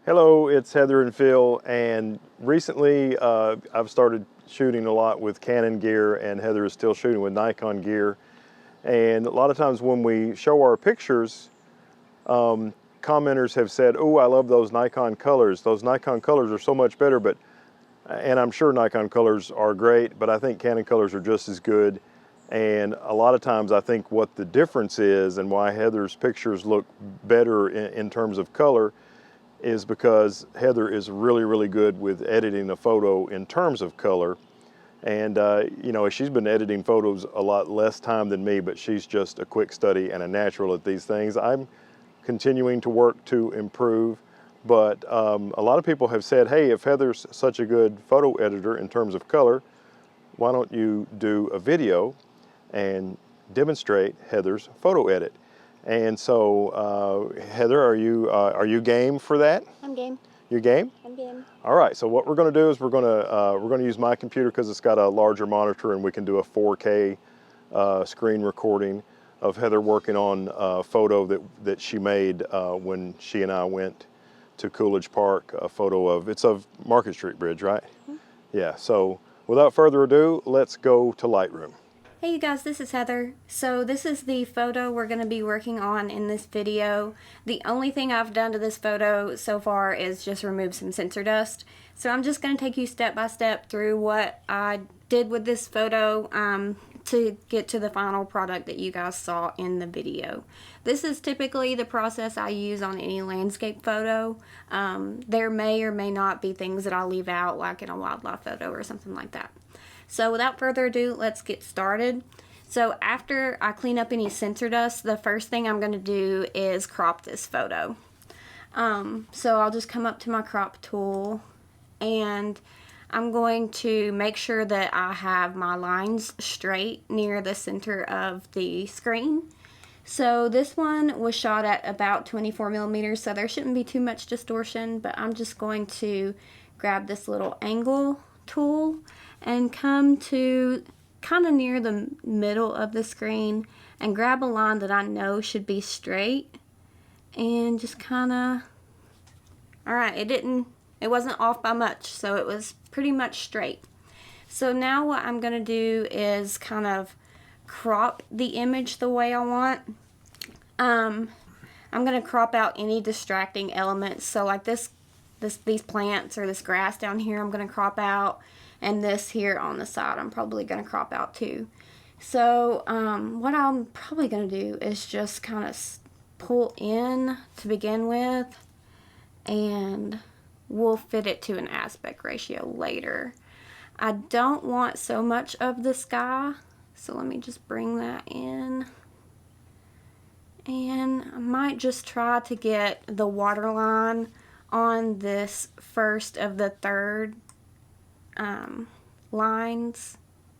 Hello, it's Heather and Phil, and recently I've started shooting a lot with Canon gear, and Heather is still shooting with Nikon gear. And a lot of times when we show our pictures, commenters have said, "Oh, I love those Nikon colors. Those Nikon colors are so much better." And I'm sure Nikon colors are great, but I think Canon colors are just as good. And a lot of times I think what the difference is and why Heather's pictures look better in terms of color is because Heather is really good with editing a photo in terms of color. And you know, she's been editing photos a lot less time than me, but she's just a quick study and a natural at these things. I'm continuing to work to improve, but a lot of people have said, hey, if Heather's such a good photo editor in terms of color, why don't you do a video and demonstrate Heather's photo edit? And so, Heather, are you game for that? I'm game. You game? I'm game. All right. So what we're going to do is we're going to use my computer because it's got a larger monitor, and we can do a 4K screen recording of Heather working on a photo that she made when she and I went to Coolidge Park. A photo of Market Street Bridge, right? Mm-hmm. Yeah. So without further ado, let's go to Lightroom. Hey you guys, this is Heather. So this is the photo we're going to be working on in this video. The only thing I've done to this photo so far is just remove some sensor dust. So I'm just going to take you step by step through what I did with this photo to get to the final product that you guys saw in the video. This is typically the process I use on any landscape photo. There may or may not be things that I'll leave out, like in a wildlife photo or something like that. So without further ado, let's get started. So after I clean up any sensor dust, the first thing I'm going to do is crop this photo. So I'll just come up to my crop tool, and I'm going to make sure that I have my lines straight near the center of the screen. So this one was shot at about 24 millimeters, so there shouldn't be too much distortion, but I'm just going to grab this little angle tool and come to kind of near the middle of the screen and grab a line that I know should be straight and just kind of, alright, it wasn't off by much, so it was pretty much straight. So now what I'm going to do is kind of crop the image the way I want. I'm going to crop out any distracting elements, so like these plants or this grass down here I'm going to crop out, and this here on the side I'm probably going to crop out too. So what I'm probably going to do is just kind of pull in to begin with, and we'll fit it to an aspect ratio later. I don't want so much of the sky, so let me just bring that in. And I might just try to get the waterline on this first of the third lines,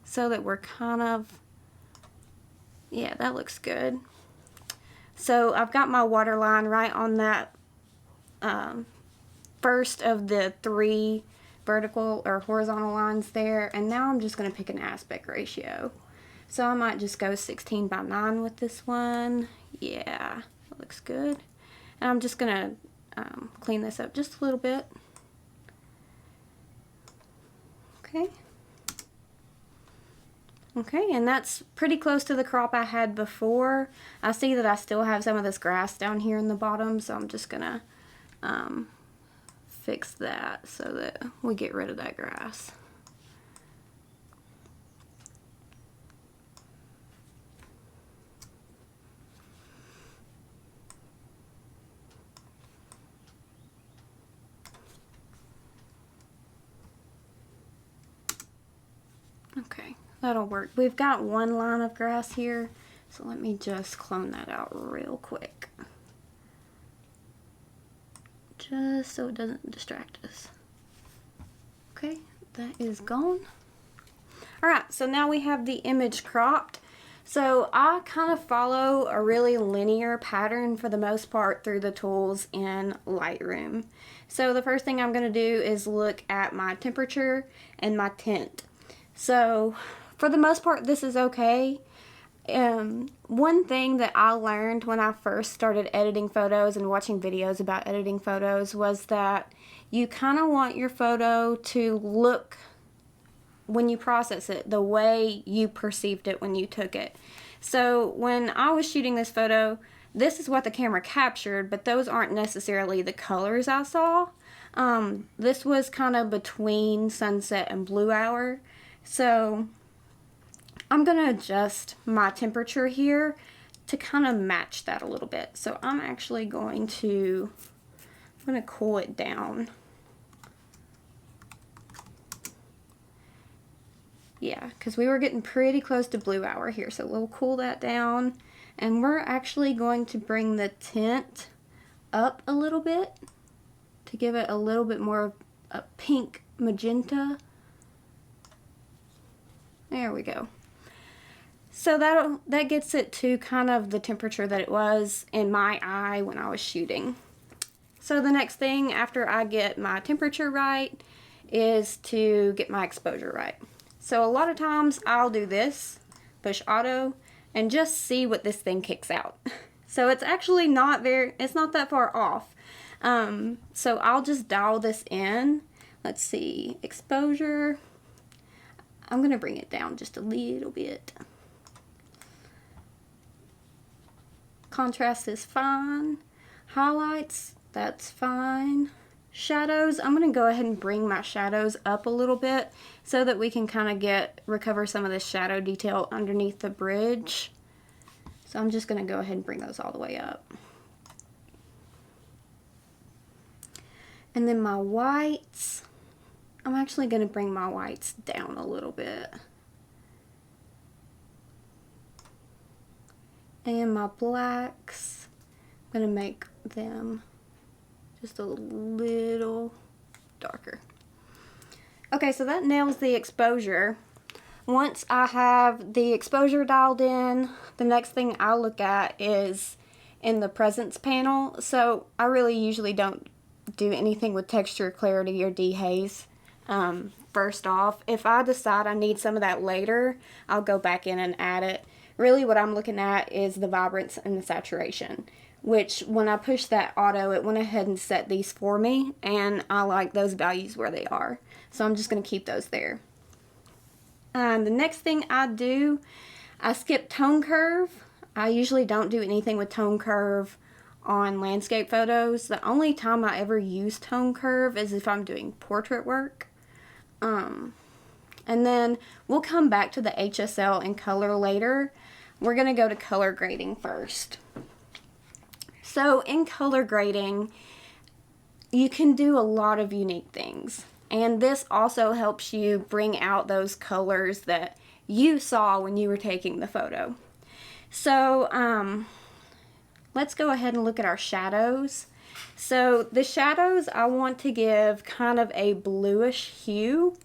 so that we're kind of, yeah, that looks good. So I've got my waterline right on that first of the three vertical or horizontal lines there, and now I'm just going to pick an aspect ratio. So I might just go 16:9 with this one. Yeah, that looks good. And I'm just going to clean this up just a little bit. Okay, and that's pretty close to the crop I had before. I see that I still have some of this grass down here in the bottom, so I'm just gonna fix that so that we get rid of that grass. Okay, that'll work. We've got one line of grass here, so let me just clone that out real quick, just so it doesn't distract us. Okay, that is gone. Alright, so now we have the image cropped. So I kind of follow a really linear pattern for the most part through the tools in Lightroom. So the first thing I'm going to do is look at my temperature and my tint. So for the most part this is okay. One thing that I learned when I first started editing photos and watching videos about editing photos was that you kind of want your photo to look, when you process it, the way you perceived it when you took it. So when I was shooting this photo, this is what the camera captured, but those aren't necessarily the colors I saw. This was kind of between sunset and blue hour. So I'm going to adjust my temperature here to kind of match that a little bit. So I'm actually going to cool it down. Yeah, because we were getting pretty close to blue hour here, so we'll cool that down. And we're actually going to bring the tint up a little bit to give it a little bit more of a pink magenta. There we go. So that gets it to kind of the temperature that it was in my eye when I was shooting. So the next thing after I get my temperature right is to get my exposure right. So a lot of times I'll do this, push auto, and just see what this thing kicks out. So it's actually it's not that far off. So I'll just dial this in. Let's see, exposure. I'm gonna bring it down just a little bit. Contrast is fine. Highlights, that's fine. Shadows, I'm going to go ahead and bring my shadows up a little bit so that we can kind of recover some of the shadow detail underneath the bridge. So I'm just going to go ahead and bring those all the way up. And then my whites, I'm actually going to bring my whites down a little bit. And my blacks, I'm going to make them just a little darker. Okay, so that nails the exposure. Once I have the exposure dialed in, the next thing I'll look at is in the presence panel. So I really usually don't do anything with texture, clarity, or dehaze. First off, if I decide I need some of that later, I'll go back in and add it. Really what I'm looking at is the vibrance and the saturation, which when I push that auto, it went ahead and set these for me, and I like those values where they are. So I'm just going to keep those there. The next thing I do, I skip tone curve. I usually don't do anything with tone curve on landscape photos. The only time I ever use tone curve is if I'm doing portrait work. And then we'll come back to the HSL and color later. We're going to go to color grading first. So in color grading, you can do a lot of unique things. And this also helps you bring out those colors that you saw when you were taking the photo. So let's go ahead and look at our shadows. So the shadows I want to give kind of a bluish hue.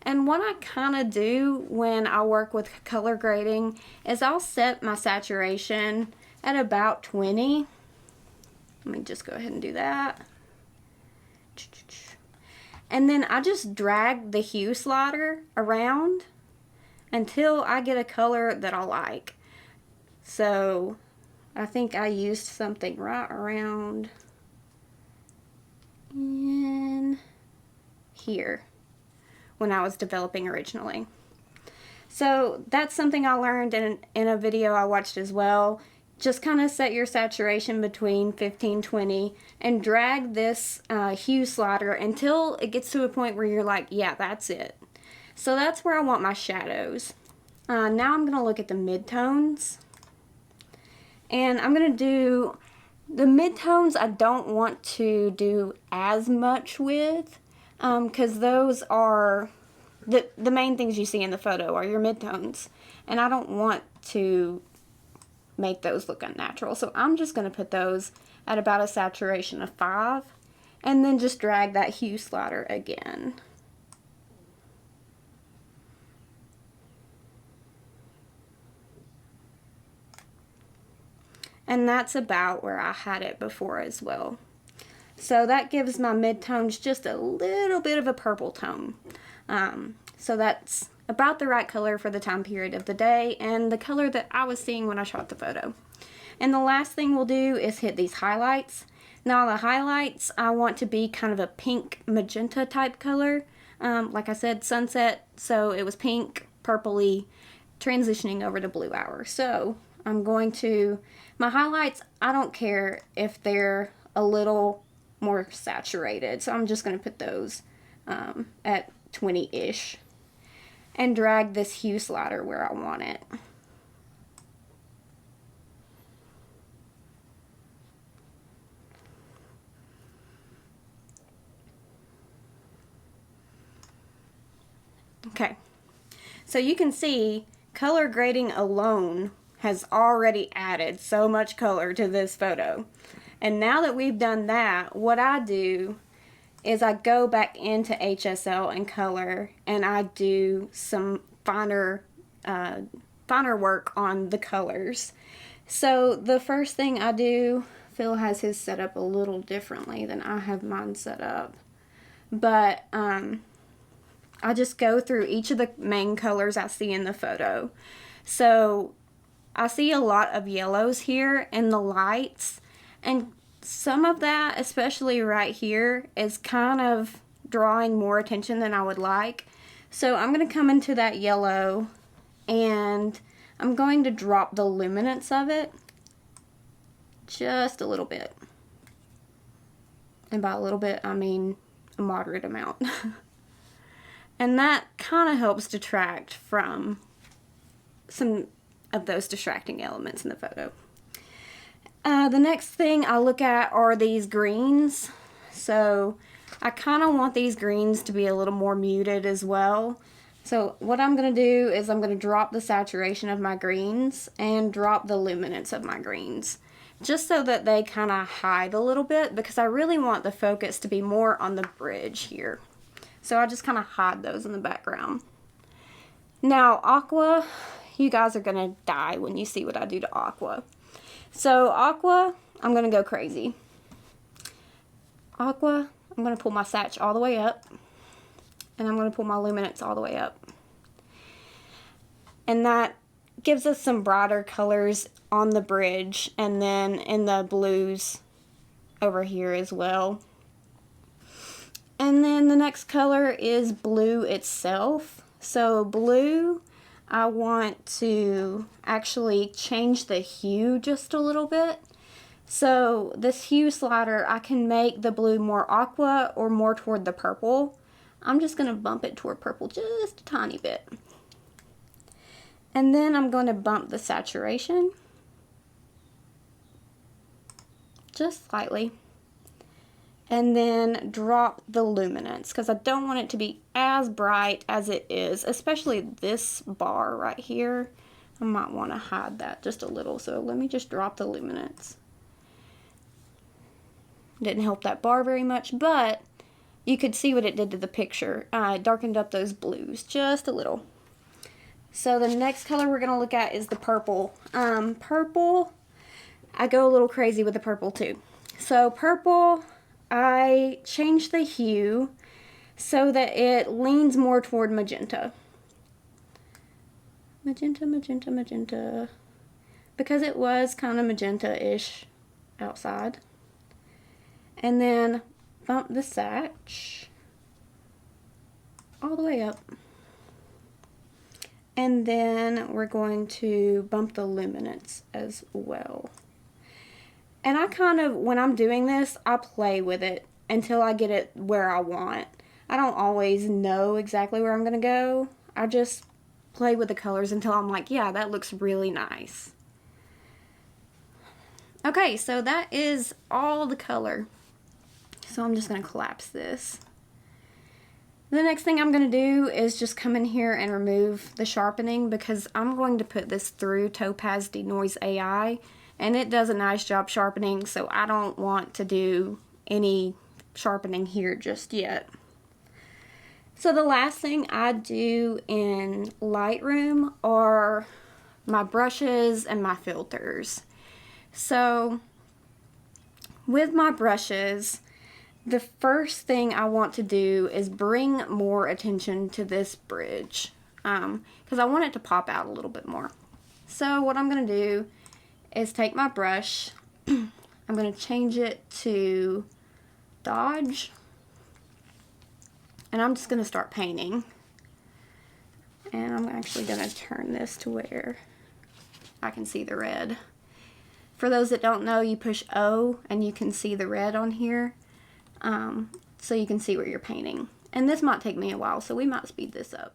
And what I kind of do when I work with color grading is I'll set my saturation at about 20. Let me just go ahead and do that. And then I just drag the hue slider around until I get a color that I like. So I think I used something right around in here when I was developing originally. So that's something I learned in a video I watched as well. Just kind of set your saturation between 15, 20 and drag this hue slider until it gets to a point where you're like, yeah, that's it. So that's where I want my shadows. Now I'm going to look at the midtones. And I'm going to do the midtones I don't want to do as much with. Because those are the main things you see in the photo are your midtones, and I don't want to make those look unnatural. So I'm just going to put those at about a saturation of 5 and then just drag that hue slider again. And that's about where I had it before as well. So that gives my midtones just a little bit of a purple tone. So that's about the right color for the time period of the day and the color that I was seeing when I shot the photo. And the last thing we'll do is hit these highlights. Now the highlights I want to be kind of a pink magenta type color. Like I said, sunset, so it was pink, purpley, transitioning over to blue hour. So I'm going to, my highlights, I don't care if they're a little more saturated. So I'm just going to put those at 20-ish and drag this hue slider where I want it. Okay, so you can see color grading alone has already added so much color to this photo. And now that we've done that, what I do is I go back into HSL and color and I do some finer work on the colors. So the first thing I do, Phil has his set up a little differently than I have mine set up. But I just go through each of the main colors I see in the photo. So I see a lot of yellows here in the lights, and some of that, especially right here, is kind of drawing more attention than I would like. So I'm going to come into that yellow and I'm going to drop the luminance of it just a little bit. And by a little bit, I mean a moderate amount. And that kind of helps detract from some of those distracting elements in the photo. The next thing I look at are these greens. So I kind of want these greens to be a little more muted as well. So what I'm going to do is I'm going to drop the saturation of my greens and drop the luminance of my greens, just so that they kind of hide a little bit, because I really want the focus to be more on the bridge here. So I just kind of hide those in the background. Now aqua, you guys are going to die when you see what I do to aqua. So aqua, I'm going to go crazy. Aqua, I'm going to pull my sat all the way up. And I'm going to pull my luminance all the way up. And that gives us some brighter colors on the bridge and then in the blues over here as well. And then the next color is blue itself. So blue, I want to actually change the hue just a little bit. So this hue slider, I can make the blue more aqua or more toward the purple. I'm just going to bump it toward purple just a tiny bit. And then I'm going to bump the saturation just slightly. And then drop the luminance, because I don't want it to be as bright as it is, especially this bar right here. I might want to hide that just a little, so let me just drop the luminance. Didn't help that bar very much, but you could see what it did to the picture. It darkened up those blues just a little. So the next color we're going to look at is the purple. Purple, I go a little crazy with the purple too. So purple, I change the hue so that it leans more toward magenta. Magenta, magenta, magenta. Because it was kind of magenta-ish outside. And then bump the sat all the way up. And then we're going to bump the luminance as well. And I kind of, when I'm doing this, I play with it until I get it where I want. I don't always know exactly where I'm going to go. I just play with the colors until I'm like, yeah, that looks really nice. Okay, so that is all the color. So I'm just going to collapse this. The next thing I'm going to do is just come in here and remove the sharpening, because I'm going to put this through Topaz Denoise AI, and it does a nice job sharpening, so I don't want to do any sharpening here just yet. So the last thing I do in Lightroom are my brushes and my filters. So with my brushes, the first thing I want to do is bring more attention to this bridge. because I want it to pop out a little bit more. So what I'm going to do is take my brush, I'm going to change it to Dodge, and I'm just going to start painting. And I'm actually going to turn this to where I can see the red. For those that don't know, you push O and you can see the red on here, so you can see where you're painting. And this might take me a while, so we might speed this up.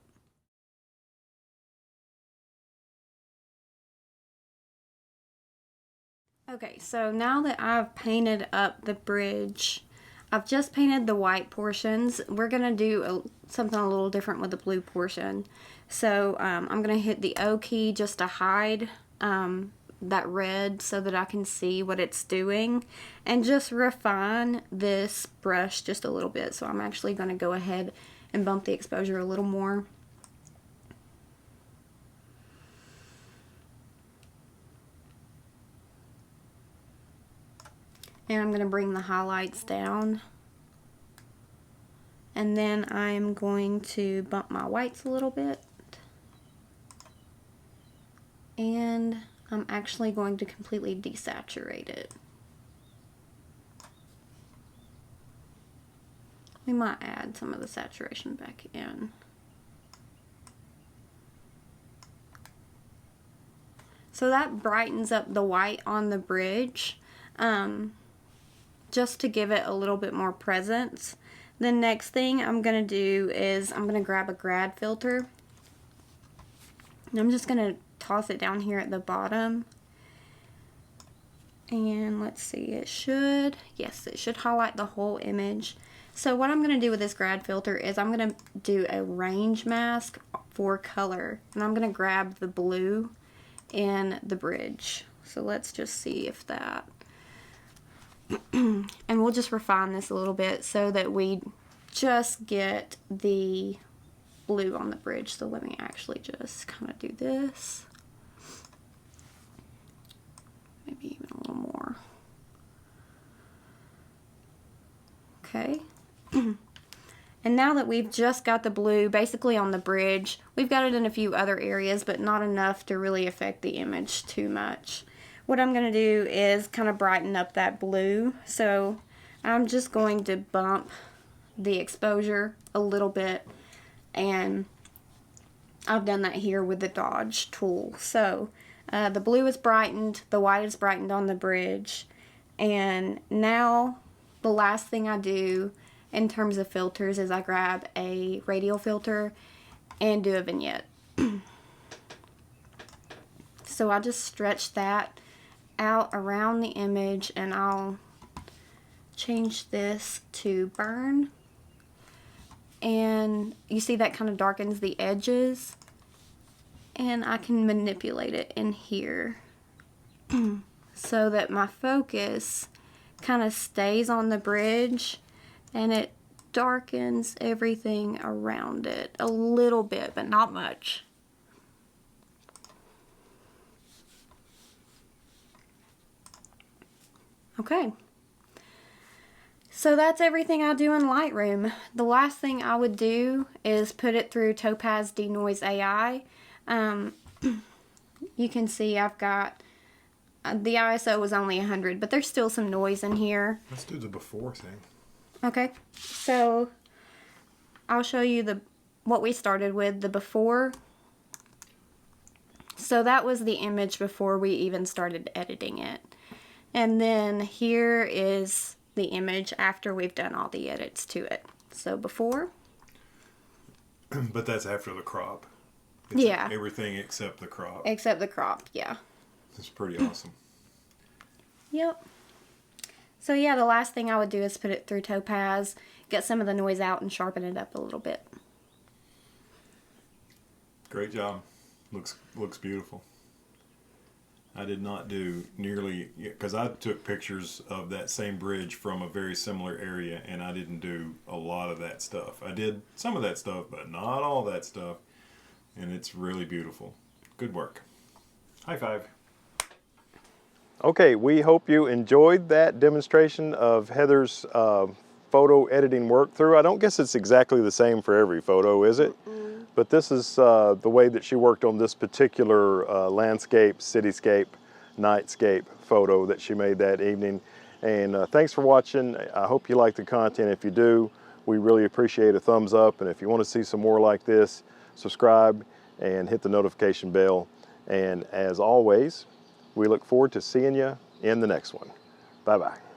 Okay, so now that I've painted up the bridge, I've just painted the white portions. We're going to do something a little different with the blue portion. So I'm going to hit the O key just to hide that red so that I can see what it's doing, and just refine this brush just a little bit. So I'm actually going to go ahead and bump the exposure a little more. And I'm going to bring the highlights down. And then I'm going to bump my whites a little bit. And I'm actually going to completely desaturate it. We might add some of the saturation back in. So that brightens up the white on the bridge, just to give it a little bit more presence. The next thing I'm going to do is I'm going to grab a Grad Filter. And I'm just going to toss it down here at the bottom. And let's see, it should highlight the whole image. So what I'm going to do with this Grad Filter is I'm going to do a range mask for color. And I'm going to grab the blue in the bridge. So let's just see if that... and we'll just refine this a little bit so that we just get the blue on the bridge. So let me actually just kind of do this. Maybe even a little more. Okay. And now that we've just got the blue basically on the bridge, we've got it in a few other areas, but not enough to really affect the image too much. What I'm going to do is kind of brighten up that blue. So I'm just going to bump the exposure a little bit, and I've done that here with the Dodge tool. So the blue is brightened, the white is brightened on the bridge, and now the last thing I do in terms of filters is I grab a radial filter and do a vignette. So I just stretch that out around the image, and I'll change this to burn, and you see that kind of darkens the edges, and I can manipulate it in here so that my focus kind of stays on the bridge and it darkens everything around it a little bit, but not much. Okay, so that's everything I do in Lightroom. The last thing I would do is put it through Topaz Denoise AI. You can see I've got, the ISO was only 100, but there's still some noise in here. Let's do the before thing. Okay, so I'll show you what we started with, the before. So that was the image before we even started editing it. And then here is the image after we've done all the edits to it. So before. But that's after the crop. It's yeah. Everything except the crop. Except the crop, yeah. It's pretty awesome. Yep. So yeah, the last thing I would do is put it through Topaz, get some of the noise out, and sharpen it up a little bit. Great job. Looks beautiful. I did not do nearly, because I took pictures of that same bridge from a very similar area, and I didn't do a lot of that stuff. I did some of that stuff, but not all that stuff, and it's really beautiful. Good work. High five. Okay, we hope you enjoyed that demonstration of Heather's photo editing work through. I don't guess it's exactly the same for every photo, is it? But this is the way that she worked on this particular landscape, cityscape, nightscape photo that she made that evening. And thanks for watching. I hope you like the content. If you do, we really appreciate a thumbs up. And if you want to see some more like this, subscribe and hit the notification bell. And as always, we look forward to seeing you in the next one. Bye-bye.